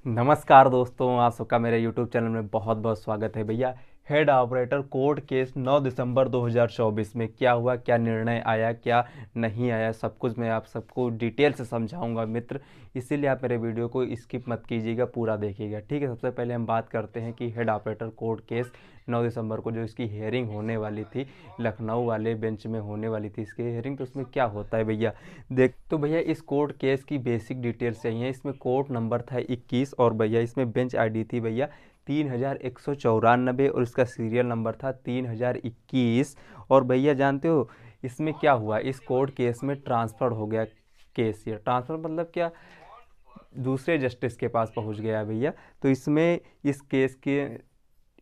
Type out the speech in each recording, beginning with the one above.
नमस्कार दोस्तों, आप सबका मेरे YouTube चैनल में बहुत बहुत स्वागत है भैया। हेड ऑपरेटर कोर्ट केस 9 दिसंबर 2024 में क्या हुआ, क्या निर्णय आया, क्या नहीं आया, सब कुछ मैं आप सबको डिटेल से समझाऊंगा मित्र। इसीलिए आप मेरे वीडियो को स्किप मत कीजिएगा, पूरा देखिएगा, ठीक है। सबसे पहले हम बात करते हैं कि हेड ऑपरेटर कोर्ट केस 9 दिसंबर को जो इसकी हेयरिंग होने वाली थी, लखनऊ वाले बेंच में होने वाली थी इसकी हेयरिंग, तो उसमें क्या होता है भैया। देख तो भैया इस कोर्ट केस की बेसिक डिटेल्स चाहिए। इसमें कोर्ट नंबर था 21 और भैया इसमें बेंच आईडी थी भैया 3194 और इसका सीरियल नंबर था 3021। और भैया जानते हो इसमें क्या हुआ, इस कोर्ट केस में ट्रांसफ़र हो गया केस। ये ट्रांसफ़र मतलब क्या, दूसरे जस्टिस के पास पहुंच गया भैया। तो इसमें इस केस के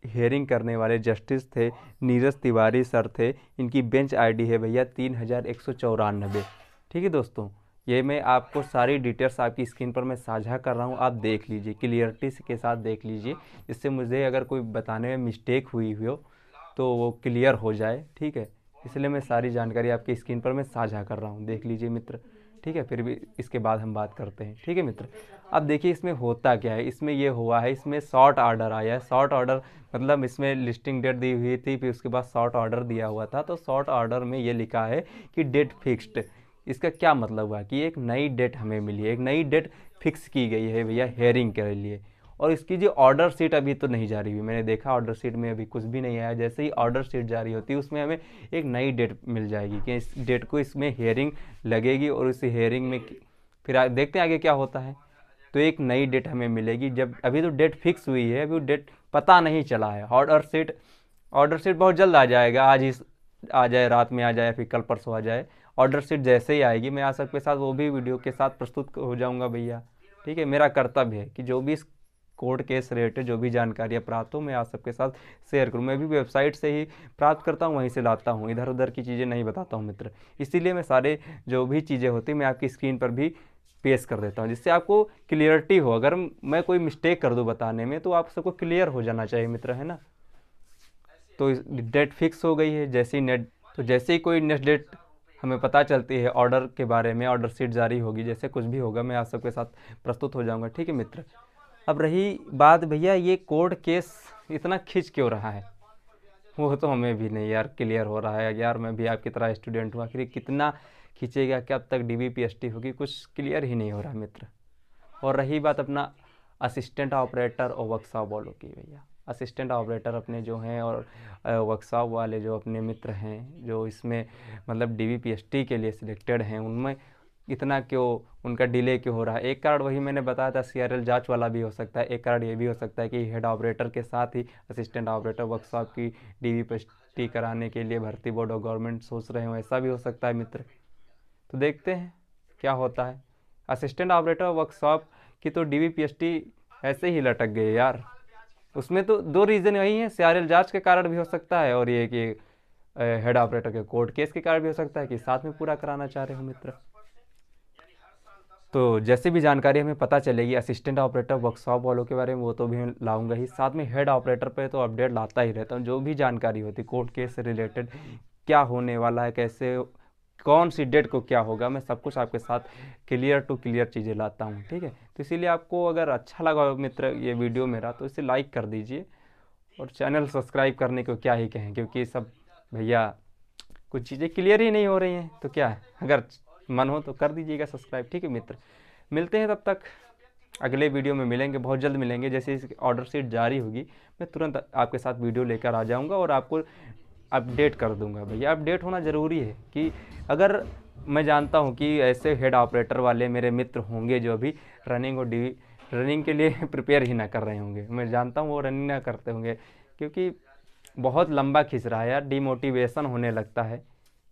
हेयरिंग करने वाले जस्टिस थे नीरज तिवारी सर थे। इनकी बेंच आईडी है भैया 3194। ठीक है दोस्तों, ये मैं आपको सारी डिटेल्स आपकी स्क्रीन पर मैं साझा कर रहा हूँ, आप देख लीजिए, क्लियरिटी के साथ देख लीजिए, जिससे मुझे अगर कोई बताने में मिस्टेक हुई हो तो वो क्लियर हो जाए, ठीक है। इसलिए मैं सारी जानकारी आपकी स्क्रीन पर मैं साझा कर रहा हूँ, देख लीजिए मित्र, ठीक है। फिर भी इसके बाद हम बात करते हैं, ठीक है मित्र। अब देखिए इसमें होता क्या है, इसमें ये हुआ है, इसमें शॉर्ट ऑर्डर आया है। शॉर्ट ऑर्डर मतलब इसमें लिस्टिंग डेट दी हुई थी, फिर उसके बाद शॉर्ट ऑर्डर दिया हुआ था। तो शॉर्ट ऑर्डर में ये लिखा है कि डेट फिक्स्ड। इसका क्या मतलब हुआ कि एक नई डेट हमें मिली है, एक नई डेट फिक्स की गई है भैया हेयरिंग के लिए। और इसकी जो ऑर्डर शीट अभी तो नहीं जारी हुई, मैंने देखा ऑर्डर शीट में अभी कुछ भी नहीं आया। जैसे ही ऑर्डर शीट जारी होती है उसमें हमें एक नई डेट मिल जाएगी कि इस डेट को इसमें हेयरिंग लगेगी, और इस हेयरिंग में फिर देखते हैं आगे क्या होता है। तो एक नई डेट हमें मिलेगी, जब अभी तो डेट फिक्स हुई है, अभी डेट पता नहीं चला है। ऑर्डर शीट बहुत जल्द आ जाएगा, आज ही आ जाए, रात में आ जाए, फिर कल परसों आ जाए। ऑर्डर शीट जैसे ही आएगी मैं आप सबके साथ वो भी वीडियो के साथ प्रस्तुत हो जाऊंगा भैया, ठीक है। मेरा कर्तव्य है कि जो भी इस कोर्ट केस रिलेटेड जो भी जानकारियाँ प्राप्त हो मैं आप सबके साथ शेयर करूँ। मैं भी वेबसाइट से ही प्राप्त करता हूँ, वहीं से लाता हूँ, इधर उधर की चीज़ें नहीं बताता हूँ मित्र। इसीलिए मैं सारे जो भी चीज़ें होती मैं आपकी स्क्रीन पर भी पेश कर देता हूँ, जिससे आपको क्लियरिटी हो। अगर मैं कोई मिस्टेक कर दूँ बताने में तो आप सबको क्लियर हो जाना चाहिए मित्र, है ना। तो डेट फिक्स हो गई है। जैसे ही कोई नेक्स्ट डेट हमें पता चलती है ऑर्डर के बारे में, ऑर्डर शीट जारी होगी, जैसे कुछ भी होगा मैं आप सबके साथ प्रस्तुत हो जाऊंगा, ठीक है मित्र। अब रही बात भैया ये कोर्ट केस इतना खिंच क्यों रहा है, वो तो हमें भी नहीं यार क्लियर हो रहा है यार। मैं भी आपकी तरह स्टूडेंट हूँ, आखिर कितना खींचेगा, कब तक डीबीपीएसटी होगी, कुछ क्लियर ही नहीं हो रहा मित्र। और रही बात अपना असिस्टेंट ऑपरेटर और वर्कशॉप वालों की भैया, असिस्टेंट ऑपरेटर अपने जो हैं और वर्कशॉप वाले जो अपने मित्र हैं जो इसमें मतलब डीबीपीएसटी के लिए सिलेक्टेड हैं, उनमें इतना क्यों उनका डिले क्यों हो रहा है। एक कारण वही मैंने बताया था, सीआरएल जांच वाला भी हो सकता है। एक कारण ये भी हो सकता है कि हेड ऑपरेटर के साथ ही असिस्टेंट ऑपरेटर वर्कशॉप की डीबीपीएसटी कराने के लिए भर्ती बोर्ड और गवर्नमेंट सोच रहे हो, ऐसा भी हो सकता है मित्र। तो देखते हैं क्या होता है। असिस्टेंट ऑपरेटर वर्कशॉप की तो डीबीपीएसटी ऐसे ही लटक गए यार। उसमें तो दो रीज़न वही हैं, सीआरएल जांच के कारण भी हो सकता है, और ये कि हेड ऑपरेटर के कोर्ट केस के कारण भी हो सकता है कि साथ में पूरा कराना चाह रहे हो मित्र। तो जैसे भी जानकारी हमें पता चलेगी असिस्टेंट ऑपरेटर वर्कशॉप वालों के बारे में वो तो भी मैं लाऊंगा ही, साथ में हेड ऑपरेटर पे तो अपडेट लाता ही रहता हूँ। जो भी जानकारी होती कोर्ट केस से रिलेटेड, क्या होने वाला है, कैसे कौन सी डेट को क्या होगा, मैं सब कुछ आपके साथ क्लियर टू क्लियर चीज़ें लाता हूँ, ठीक है। तो इसीलिए आपको अगर अच्छा लगा हो मित्र ये वीडियो मेरा, तो इसे लाइक कर दीजिए, और चैनल सब्सक्राइब करने को क्या ही कहें, क्योंकि सब भैया कुछ चीज़ें क्लियर ही नहीं हो रही हैं। तो क्या है, अगर मन हो तो कर दीजिएगा सब्सक्राइब, ठीक है मित्र। मिलते हैं तब तक अगले वीडियो में, मिलेंगे बहुत जल्द मिलेंगे। जैसे इसकी ऑर्डर शीट जारी होगी मैं तुरंत आपके साथ वीडियो लेकर आ जाऊंगा और आपको अपडेट कर दूंगा भैया। अपडेट होना ज़रूरी है कि अगर मैं जानता हूं कि ऐसे हेड ऑपरेटर वाले मेरे मित्र होंगे जो अभी रनिंग और रनिंग के लिए प्रिपेयर ही ना कर रहे होंगे, मैं जानता हूं वो रनिंग ना करते होंगे, क्योंकि बहुत लंबा खिंच रहा है यार, डिमोटिवेशन होने लगता है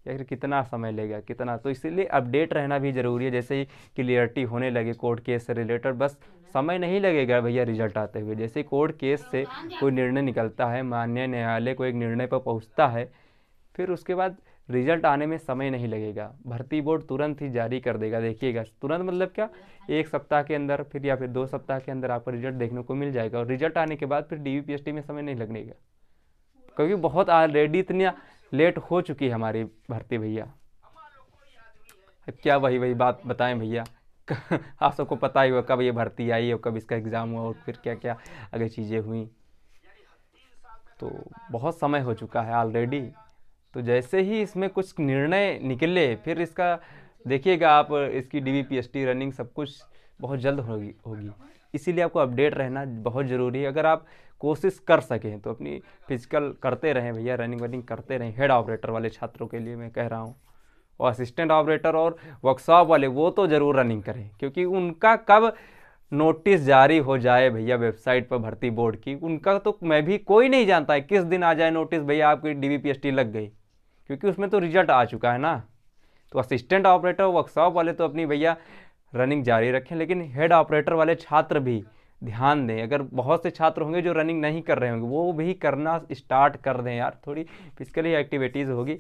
यार, कितना समय लेगा कितना। तो इसीलिए अपडेट रहना भी ज़रूरी है। जैसे ही क्लियरिटी होने लगे कोर्ट केस से रिलेटेड, बस समय नहीं लगेगा भैया रिजल्ट आते हुए। जैसे कोर्ट केस से कोई निर्णय निकलता है, माननीय न्यायालय को एक निर्णय पर पहुंचता है, फिर उसके बाद रिजल्ट आने में समय नहीं लगेगा, भर्ती बोर्ड तुरंत ही जारी कर देगा। देखिएगा तुरंत मतलब क्या, एक सप्ताह के अंदर फिर या फिर 2 सप्ताह के अंदर आपको रिजल्ट देखने को मिल जाएगा। और रिजल्ट आने के बाद फिर डीबीपीएसटी में समय नहीं लगेगा, क्योंकि बहुत ऑलरेडी इतनी लेट हो चुकी है हमारी भर्ती भैया। अब क्या वही वही बात बताएं भैया, आप सबको पता ही होगा कब ये भर्ती आई और कब इसका एग्ज़ाम हुआ और फिर क्या क्या आगे चीज़ें हुई। तो बहुत समय हो चुका है ऑलरेडी। तो जैसे ही इसमें कुछ निर्णय निकले फिर इसका देखिएगा आप, इसकी डीवीपीएसटी रनिंग सब कुछ बहुत जल्द होगी होगी। इसीलिए आपको अपडेट रहना बहुत ज़रूरी है। अगर आप कोशिश कर सकें तो अपनी फिजिकल करते रहें भैया, रनिंग वनिंग करते रहें। हेड ऑपरेटर वाले छात्रों के लिए मैं कह रहा हूँ, और असिस्टेंट ऑपरेटर और वर्कशॉप वाले वो तो ज़रूर रनिंग करें, क्योंकि उनका कब नोटिस जारी हो जाए भैया वेबसाइट पर भर्ती बोर्ड की, उनका तो मैं भी कोई नहीं जानता है किस दिन आ जाए नोटिस भैया आपकी डीवीपीएसटी लग गई, क्योंकि उसमें तो रिजल्ट आ चुका है ना। तो असिस्टेंट ऑपरेटर वर्कशॉप वाले तो अपनी भैया रनिंग जारी रखें, लेकिन हेड ऑपरेटर वाले छात्र भी ध्यान दें। अगर बहुत से छात्र होंगे जो रनिंग नहीं कर रहे होंगे, वो भी करना स्टार्ट कर दें यार, थोड़ी फिजिकली एक्टिविटीज़ होगी।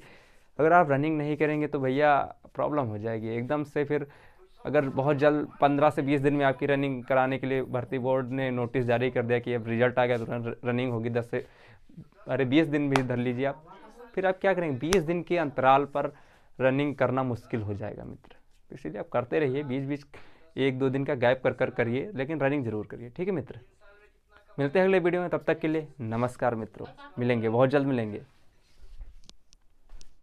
अगर आप रनिंग नहीं करेंगे तो भैया प्रॉब्लम हो जाएगी एकदम से। फिर अगर बहुत जल्द 15 से 20 दिन में आपकी रनिंग कराने के लिए भर्ती बोर्ड ने नोटिस जारी कर दिया कि अब रिजल्ट आ गया तो रनिंग होगी 10 से, अरे 20 दिन भी धर लीजिए आप, फिर आप क्या करेंगे? 20 दिन के अंतराल पर रनिंग करना मुश्किल हो जाएगा मित्र। तो इसीलिए आप करते रहिए, बीच बीच 1-2 दिन का गैप कर कर करिए, लेकिन रनिंग जरूर करिए। ठीक है मित्र, मिलते हैं अगले वीडियो में, तब तक के लिए नमस्कार मित्रों, मिलेंगे बहुत जल्द मिलेंगे।